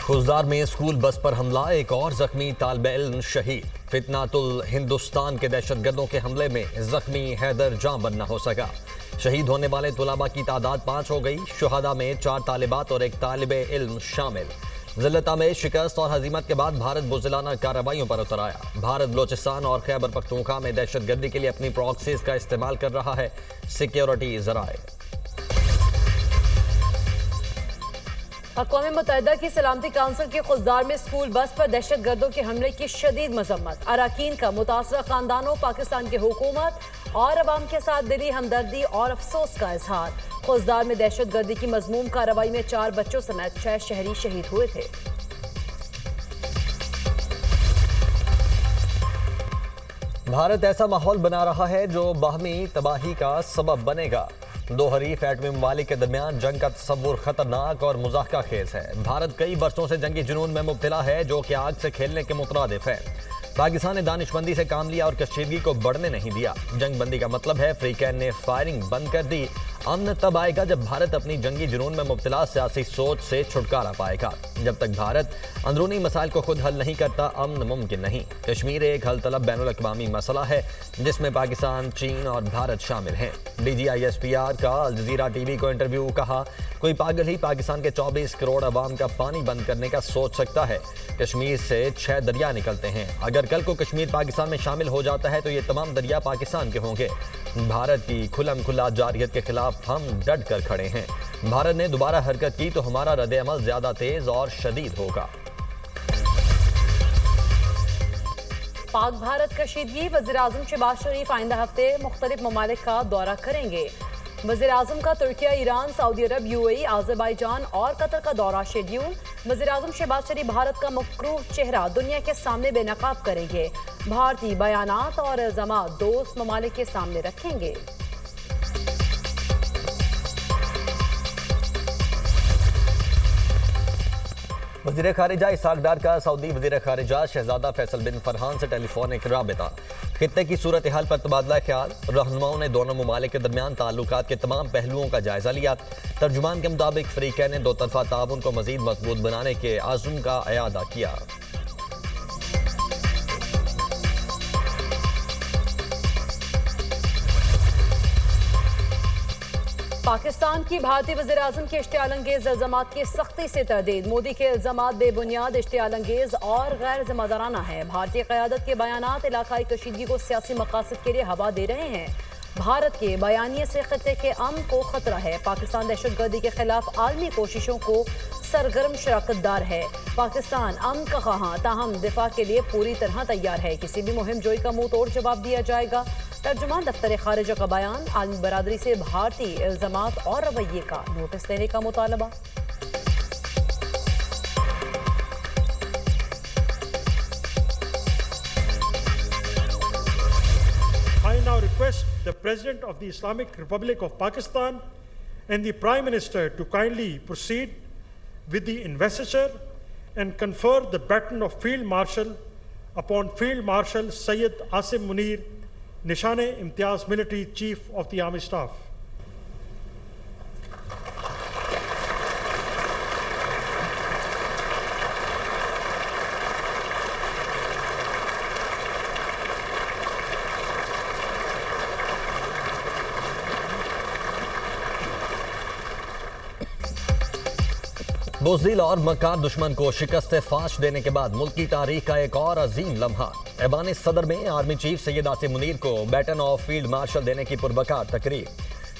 खुजदार में school bus पर हमला, एक और जख्मी तालिब इल्म शहीद। फितनातुल हिंदुस्तान के दहशतगर्दों के हमले में जख्मी हैदर जां बन न हो सका। शहीद होने वाले तुलाबा की तादाद 5 हो गई। शुहदा में 4 तालिबात और 1 तालिब इल्म शामिल। जिल्लता में शिकस्त और हजीमत के बाद भारत बुज़दिलाना कार्रवाइयों पर उतर आया। भारत बलोचिस्तान और खैबर पख्तूनख्वा में दहशतगर्दी के लिए अपनी प्रॉक्सीज का इस्तेमाल कर रहा है। सिक्योरिटी ज़राए। अक़वाम मुत्तहिदा की सलामती काउंसिल के खुजदार में स्कूल बस पर दहशतगर्दों के हमले की शदीद मजम्मत। अरकान का मुतासरा खानदानों, पाकिस्तान की हुकूमत और अवाम के साथ दिली हमदर्दी और अफसोस का इजहार। खुजदार में दहशतगर्दी की मजमूम कार्रवाई में 4 बच्चों समेत 6 शहरी शहीद हुए थे। भारत ऐसा माहौल बना रहा है जो बाहमी तबाही का सबब बनेगा। 2 हरीफ एटमी ममालिक के दरमियान जंग का तस्वुर खतरनाक और मुज़ाहका खेज है। भारत कई वर्षों से जंगी जुनून में मुब्तला है जो कि आग से खेलने के मुतरादिफ है। पाकिस्तान ने दानिशमंदी से काम लिया और कशीदगी को बढ़ने नहीं दिया। जंग बंदी का मतलब है अफ्रीकन ने फायरिंग बंद कर दी। अमन तब आएगा जब भारत अपनी जंगी जुनून में मुब्तला सियासी सोच से छुटकारा पाएगा। जब तक भारत अंदरूनी मसाइल को खुद हल नहीं करता, अमन मुमकिन नहीं। कश्मीर एक हल तलब बैनुल अक़वामी मसला है जिसमें पाकिस्तान, चीन और भारत शामिल हैं। DGISPR का अल जज़ीरा TV को इंटरव्यू। कहा, कोई पागल ही पाकिस्तान के 24 करोड़ अवाम का पानी बंद करने का सोच सकता है। कश्मीर से 6 दरिया निकलते हैं। अगर कल को कश्मीर पाकिस्तान में शामिल हो जाता है तो ये तमाम दरिया पाकिस्तान के होंगे। भारत की खुलम खुला जारहियत के खिलाफ हम डट कर खड़े हैं। भारत ने दोबारा हरकत की तो हमारा रद्द-ए-अमल ज्यादा तेज और शदीद होगा। पाक भारत कशीदगी। वज़ीर-ए-आज़म शहबाज शरीफ आइंदा हफ्ते मुख्तलिफ ममालिक का दौरा करेंगे। वज़ीर-ए-आज़म का तुर्किया, ईरान, सऊदी अरब, UAE, आज़रबाईजान और कतर का दौरा शेड्यूल। वज़ीर-ए-आज़म शहबाज शरीफ भारत का मकरूह चेहरा दुनिया के सामने बेनकाब करेंगे। भारतीय बयानात और इल्ज़ामात दोस्त ममालिक के सामने रखेंगे। वज़ीर ख़ारिजा इसहाक़ डार का सऊदी वज़ीर ख़ारिजा शहज़ादा फैसल बिन फरहान से टेलीफोनिक राबिता। खित्ते की सूरत हाल पर तबादला ख्याल। रहनुमाओं ने दोनों ममालिक के दरमियान ताल्लुकात के तमाम पहलुओं का जायजा लिया। तर्जुमान के मुताबिक फ़रीक़ैन ने 2 तरफ़ा ताउन को मज़ीद मजबूत बनाने के आज़म का इयादा किया। पाकिस्तान की भारतीय वज़ीर-ए-आज़म के इश्तियाल-अंगेज़ इल्ज़ामात की सख्ती से तरदीद। मोदी के इल्ज़ामात बेबुनियाद, इश्तियाल-अंगेज़ और गैर ज़िम्मेदाराना है। भारतीय क़यादत के बयानात इलाकाई कशीदगी को सियासी मकासद के लिए हवा दे रहे हैं। भारत के बयानिए से खित्ते के अमन को खतरा है। पाकिस्तान दहशतगर्दी के खिलाफ आलमी कोशिशों को सरगर्म शराकतदार है। पाकिस्तान अमन का ख़्वाह, ताहम दिफा के लिए पूरी तरह तैयार है। किसी भी मुहिम जोई का मुंह तोड़ जवाब दिया जाएगा। तर्जुमान दफ्तर खारिजा का बयान। आलमी बरादरी से भारतीय इल्ज़ामात और रवैये का नोटिस लेने का मुतालबा। I now request the President of the Islamic Republic of Pakistan and the Prime Minister to kindly proceed with the investiture and confer the baton of Field Marshal upon Field Marshal Sayyid Asim Munir, Nishane-e-Imtiaz Military Chief of the Army Staff. बुज़दिल और मक्कार दुश्मन को शिकस्त फाश देने के बाद मुल्क की तारीख का एक और अजीम लम्हा। ऐवान सदर में आर्मी चीफ सैयद आसिम मुनीर को बैटन ऑफ फील्ड मार्शल देने की पुरबकार तकरीब।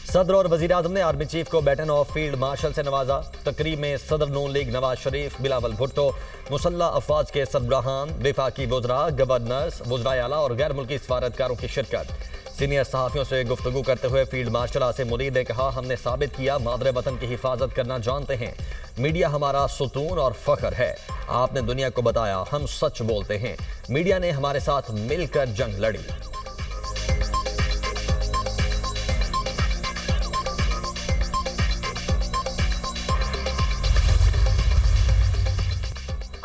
सदर और वज़ीर-ए-आज़म ने आर्मी चीफ को बैटन ऑफ फील्ड मार्शल से नवाजा। तकरीब में सदर नून लीग नवाज शरीफ, बिलावल भुट्टो, मुसल्लह अफवाज के सरबराहान, विफाकी वज़रा, गवर्नर्स, वज़राए आला और गैर मुल्की सफारतकारों की शिरकत। सीनियर सहाफ़ियों से गुफ्तगू करते हुए फील्ड मार्शल आसिम मुनीर ने कहा, हमने साबित किया मादरे वतन की हिफाजत करना जानते हैं। मीडिया हमारा सुतून और फख्र है। आपने दुनिया को बताया हम सच बोलते हैं। मीडिया ने हमारे साथ मिलकर जंग लड़ी।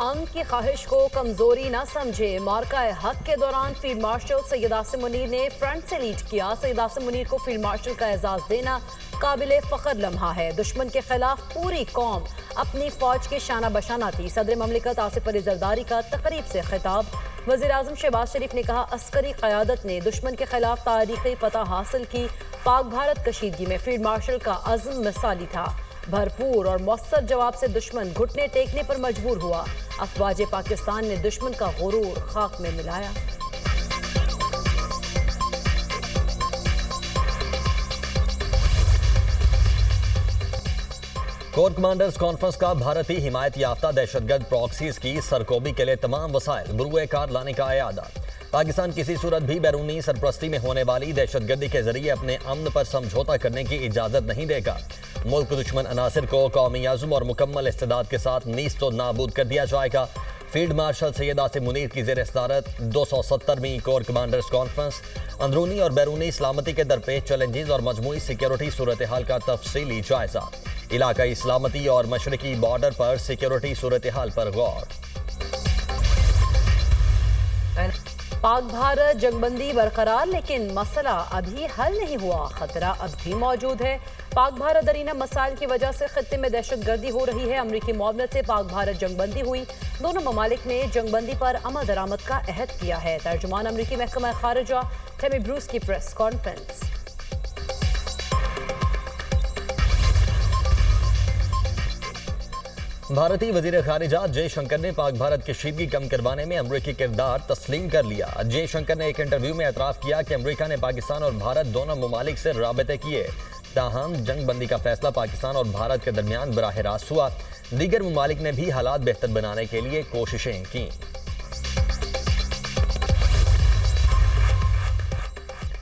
अमन की ख्वाहिश को कमजोरी न समझे। मार्का हक के दौरान फील्ड मार्शल सैयद आसिम मुनीर ने फ्रंट से लीड किया। सैयद आसिम मुनीर को फील्ड मार्शल का एजाज देना काबिले फ़ख्र लम्हा है। दुश्मन के खिलाफ पूरी कौम अपनी फौज के शाना बशाना थी। सदर ममलिकत आसिफ अली जरदारी का तकरीब से खिताब। वज़ीर आज़म शहबाज शरीफ ने कहा, अस्करी क़यादत ने दुश्मन के खिलाफ तारीख़ी फतह हासिल की। पाक भारत कशीदगी में फील्ड मार्शल का अज़्म मिसाली था। भरपूर और मौसर जवाब से दुश्मन घुटने टेकने पर मजबूर हुआ। अफवाज पाकिस्तान ने दुश्मन का गुरूर खाक में मिलाया। कोर कमांडर्स कॉन्फ्रेंस का भारतीय हिमायत याफ्ता दहशतगर्द प्रॉक्सीज की सरकोबी के लिए तमाम वसाइल बुरुए कार लाने का इरादा। पाकिस्तान किसी सूरत भी बैरूनी सरपरस्ती में होने वाली दहशतगर्दी के जरिए अपने अमन पर समझौता करने की इजाजत नहीं देगा। मुल्क दुश्मन अनासिर को कौमी आज़म और मुकम्मल इस्तेदाद के साथ नीस्त व नाबूद कर दिया जाएगा। फील्ड मार्शल सैयद आसिम मुनीर की ज़ेर सदारत 270वीं कोर कमांडर्स कॉन्फ्रेंस अंदरूनी और बैरूनी सलामती के दरपेश चैलेंजेस और मजमूई सिक्योरिटी सूरत हाल का तफसीली जायजा। इलाकाई सलामती और मशरकी बॉर्डर पर सिक्योरिटी सूरत हाल पर गौर। पाक भारत जंगबंदी बरकरार, लेकिन मसला अभी हल नहीं हुआ। खतरा अब भी मौजूद है। पाक भारत दरीना मसाइल की वजह से खत्ते में दहशतगर्दी हो रही है। अमरीकी मुआवनत से पाक भारत जंगबंदी हुई। दोनों ममालिक ने जंगबंदी पर अमल दरामद का अहद किया है। तर्जुमान अमरीकी महकमा खारिजा टेमी ब्रूस की प्रेस कॉन्फ्रेंस। भारतीय वजीर खारिजा जयशंकर ने पाक भारत कशीदगी कम करवाने में अमरीकी किरदार तस्लीम कर लिया। जयशंकर ने एक इंटरव्यू में एतराफ़ किया कि अमरीका ने पाकिस्तान और भारत दोनों ममालिक से राबते किए, ताहम जंग बंदी का फैसला पाकिस्तान और भारत के दरमियान बराह रास्त हुआ। दीगर ममालिक ने भी हालात बेहतर बनाने के लिए कोशिशें की।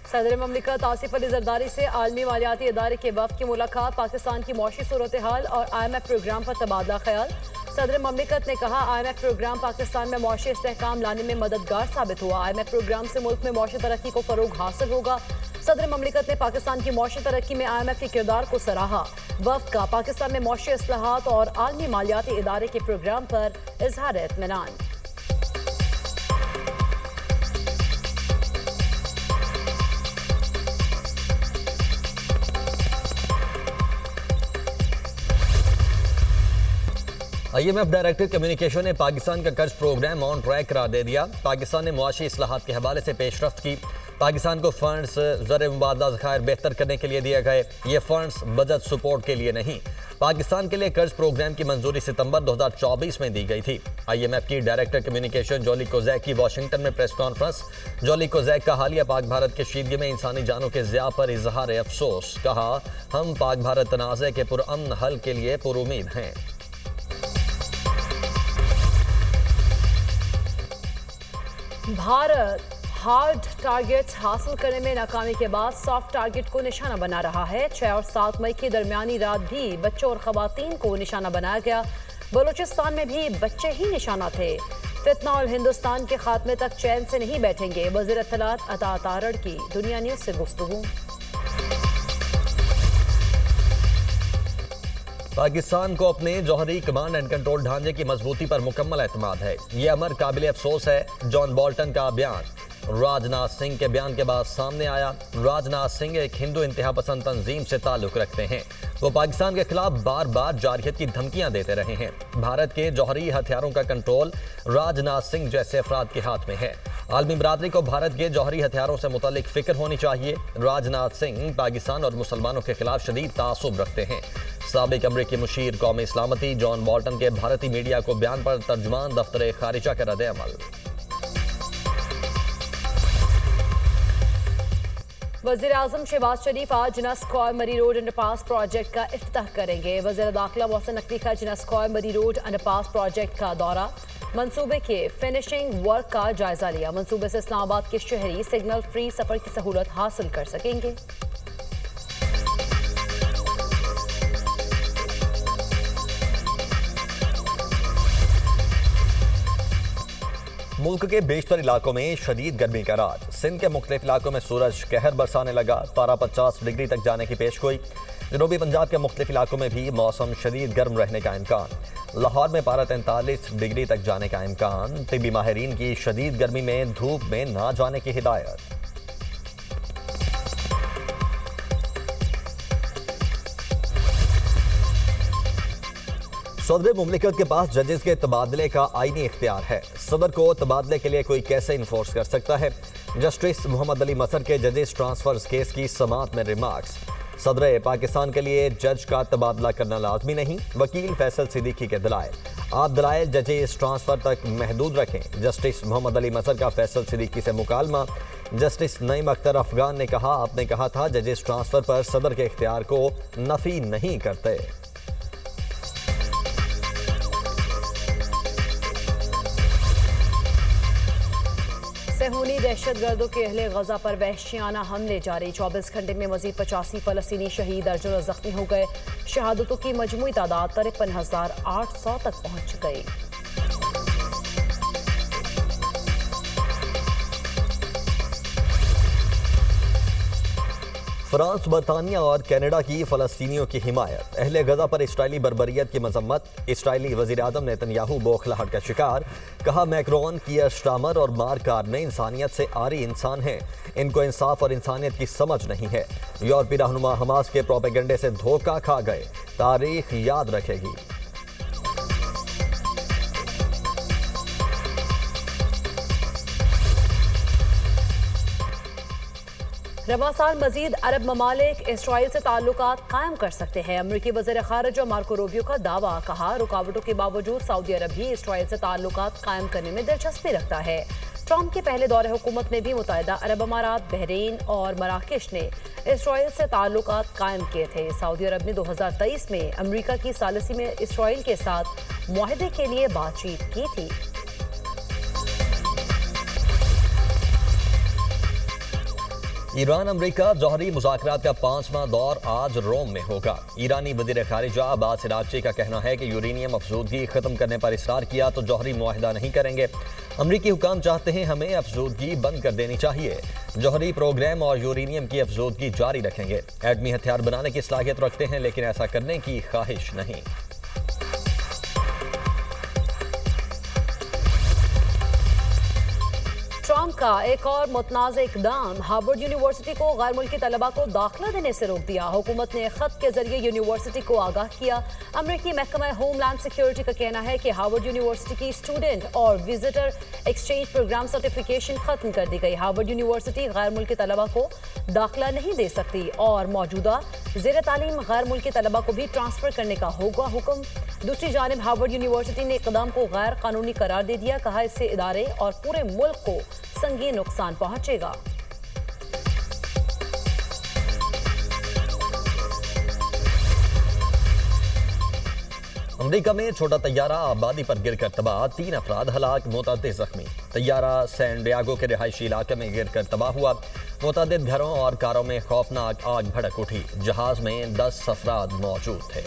सदर ममलिकत आसिफ अली जरदारी से आलमी मालियाती इदारे के वफ़द की मुलाकात। पाकिस्तान की मौशी सूरत हाल और IMF प्रोग्राम पर तबादला ख्याल। सदर ममलिकत ने कहा, IMF प्रोग्राम पाकिस्तान में मौशी इस्तेहकाम लाने में मददगार साबित हुआ। IMF प्रोग्राम से मुल्क में मौशी तरक्की को फ़रोग हासिल होगा। सदर ममलिकत ने पाकिस्तान की मौशी तरक्की में IMF के किरदार को सराहा। वफ़द का पाकिस्तान में मौशी इस्लाहात और आलमी मालियाती इदारे के प्रोग्राम पर इजहार इत्मीनान। IMF डायरेक्टर कम्युनिकेशन ने पाकिस्तान का कर्ज प्रोग्राम ऑन ट्रैक करार दे दिया। पाकिस्तान ने मुआशी इस्लाहात के हवाले से पेशरफ्त की। पाकिस्तान को फंड्स ज़र मुबादला ज़खायर बेहतर करने के लिए दिए गए। ये फंड्स बजट सपोर्ट के लिए नहीं। पाकिस्तान के लिए कर्ज प्रोग्राम की मंजूरी सितंबर 2024 में दी गई थी। IMF की डायरेक्टर कम्युनिकेशन जोली कोजैक की वाशिंगटन में प्रेस कॉन्फ्रेंस। जोली कोजैक का हालिया पाक भारत के कशीदगी में इंसानी जानों के ज़िया पर इजहार अफसोस। कहा, हम पाक भारत तनाज़े के पुरअमन हल के लिए पुरुमीद हैं। भारत हार्ड टारगेट्स हासिल करने में नाकामी के बाद सॉफ्ट टारगेट को निशाना बना रहा है। 6 और 7 मई की दरमियानी रात भी बच्चों और खवातीन को निशाना बनाया गया। बलूचिस्तान में भी बच्चे ही निशाना थे। फितना और हिंदुस्तान के खात्मे तक चैन से नहीं बैठेंगे। वज़ीर इत्तलात अता तारड़ की दुनिया न्यूज़ से गुफ्तगू। पाकिस्तान को अपने जौहरी कमांड एंड कंट्रोल ढांचे की मजबूती पर मुकम्मल एतमाद है। ये अमर काबिल अफसोस है। जॉन बोल्टन का बयान राजनाथ सिंह के बयान के बाद सामने आया। राजनाथ सिंह एक हिंदू इंतहा पसंद तंजीम से ताल्लुक रखते हैं। वो पाकिस्तान के खिलाफ बार बार जारहियत की धमकियां देते रहे हैं। भारत के जौहरी हथियारों का कंट्रोल राजनाथ सिंह जैसे अफराद के हाथ में है। आलमी बरादरी को भारत के जौहरी हथियारों से मुतालिक फिक्र होनी चाहिए। राजनाथ सिंह पाकिस्तान और मुसलमानों के खिलाफ शदीद तासुब रखते हैं। साबिक अमरीकी मुशीर कौमी सलामती जॉन बोल्टन के भारतीय मीडिया को बयान पर तर्जुमान दफ्तर खारिजा का रद्द अमल। वज़ीर आज़म शहबाज शरीफ आज नस्कॉय मरी रोड अंडरपास प्रोजेक्ट का इफ्तिताह करेंगे। वज़ीर दाखिला मोहसिन नकवी का नस्कॉय मरी रोड अंडरपास प्रोजेक्ट का दौरा। मंसूबे के फिनिशिंग वर्क का जायजा लिया। मंसूबे से इस्लामाबाद के शहरी सिग्नल फ्री सफर की सहूलत हासिल कर सकेंगे। मुल्क के बेशतर इलाकों में शदीद गर्मी का राज। सिंध के मुख्तलिफ इलाकों में सूरज कहर बरसाने लगा। पारा 50 डिग्री तक जाने की पेशगोई। जनूबी पंजाब के मुख्तलिफ इलाकों में भी मौसम शदीद गर्म रहने का इम्कान। लाहौर में पारा 43 डिग्री तक जाने का इम्कान। तिब्बी माहिरीन की शदीद गर्मी में धूप में ना जाने की हिदायत। सदर मुमलिकत के पास जजेस के तबादले का आईनी इख्तियार है। सदर को तबादले के लिए कोई कैसे इन्फोर्स कर सकता है? जस्टिस मोहम्मद अली मसर के जजेस ट्रांसफर केस की समाअत में रिमार्क्स। सदर पाकिस्तान के लिए जज का तबादला करना लाजमी नहीं, वकील फैसल सिद्दीकी के दलाइल। आप दलाइल जजेस ट्रांसफर तक महदूद रखें। जस्टिस मोहम्मद अली मसर का फैसल सिद्दीकी से मुकालमा। जस्टिस नईम अख्तर अफगान ने कहा, आपने कहा था जजेस ट्रांसफर पर सदर के इख्तियार को नफी नहीं करते। सहूनी दहशतगर्दों के अहले गजा पर वहशियाना हमले जारी। 24 घंटे में मजीद 85 फलस्तीनी शहीद, दर्जनों जख्मी हो गए। शहादतों की मजमूई तादाद 53,800 तक पहुंच गई। फ्रांस, बरतानिया और कनाडा की फलस्तीनियों की हिमायत। अहले गजा पर इसराइली बर्बरियत की मजम्मत। इसराइली वजीर आजम नेतन्याहू बौखलाहट का शिकार। कहा, मैक्रोन, कियर स्टामर और मार्क कार्ने इंसानियत से आरी इंसान हैं। इनको इंसाफ और इंसानियत की समझ नहीं है। यूरोपी रहनुमा हमास के प्रोपेगेंडे से धोखा खा गए। तारीख याद रखेगी। रवां साल मजीद अरब ममालिक इसराइल से ताल्लुकात कायम कर सकते हैं। अमरीकी वज़ीर ख़ारिजा मार्को रूबियो का दावा। कहा, रुकावटों के बावजूद सऊदी अरब भी इसराइल से ताल्लुकात कायम करने में दिलचस्पी रखता है। ट्रंप के पहले दौरे हुकूमत में भी मुत्तहिदा अरब अमारात, बहरीन और मराकेश ने इसराइल से ताल्लुकात कायम किए थे। सऊदी अरब ने 2023 में अमरीका की सालिसी में इसराइल के साथ मुआहदे के लिए बातचीत की थी। ईरान अमरीका जौहरी मुज़ाकरात का 5वां दौर आज रोम में होगा। ईरानी वज़ीर ख़ारिजा अब्बास अराग़ची का कहना है कि यूरेनियम अफजूदगी ख़त्म करने पर इसरार किया तो जौहरी मुआहदा नहीं करेंगे। अमरीकी हुकाम चाहते हैं हमें अफजूदगी बंद कर देनी चाहिए। जौहरी प्रोग्राम और यूरेनियम की अफजूदगी जारी रखेंगे। एटमी हथियार बनाने की सलाहियत रखते हैं, लेकिन ऐसा करने की ख्वाहिश नहीं। ट्रंप का एक और मुतनाज़ इकदाम। हार्वर्ड यूनिवर्सिटी को गैर मुल्की तलबा को दाखिला देने से रोक दिया। हुकूमत ने खत के जरिए यूनिवर्सिटी को आगाह किया। अमरीकी महकमा होमलैंड सिक्योरिटी का कहना है कि हार्वर्ड यूनिवर्सिटी की स्टूडेंट और विजिटर एक्सचेंज प्रोग्राम सर्टिफिकेशन खत्म कर दी गई। हार्वर्ड यूनिवर्सिटी गैर मुल्की तलबा को दाखिला नहीं दे सकती और मौजूदा ज़ेर तालीम गैर मुल्की तलबा को भी ट्रांसफर करने का होगा हुक्म। दूसरी जानिब हार्वर्ड यूनिवर्सिटी ने इकदाम को गैर कानूनी करार दे दिया। कहा, इससे इदारे और पूरे मुल्क को संगीन नुकसान पहुंचेगा। अमेरिका में छोटा तैयारा आबादी पर गिरकर तबाह, 3 अफराद हलाक, मुतअद्दिद जख्मी। तैयारा सैन डियागो के रिहायशी इलाके में गिरकर तबाह हुआ। मुतअद्दिद घरों और कारों में खौफनाक आग भड़क उठी। जहाज में 10 अफराद मौजूद थे।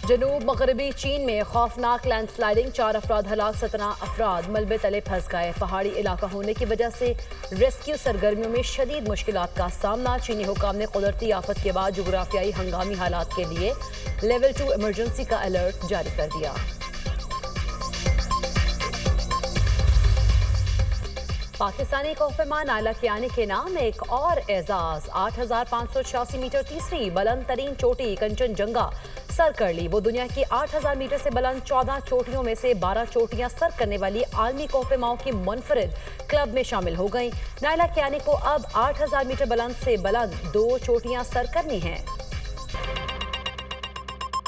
जनूब मगरबी चीन में खौफनाक लैंडस्लाइडिंग, 4 अफराद हलाक, 17 अफराद मलबे तले फंस गए। पहाड़ी इलाका होने की वजह से रेस्क्यू सरगर्मियों में शदीद मुश्किलात का सामना। चीनी हुकाम ने कुदरती आफत के बाद जोग्राफियाई हंगामी हालात के लिए लेवल 2 इमरजेंसी का अलर्ट जारी कर दिया। पाकिस्तानी कोहपेमा नायला कियानी के नाम एक और एजाज। 8,586 मीटर तीसरी बुलंद तरीन चोटी कंचनजंगा सर कर ली। वो दुनिया की 8,000 मीटर से बुलंद 14 चोटियों में से 12 चोटियां सर करने वाली आलमी कोहपेमाओं की मुनफरिद क्लब में शामिल हो गई। नायला कियानी को अब 8,000 मीटर बुलंद से बुलंद 2 चोटियां सर करनी हैं।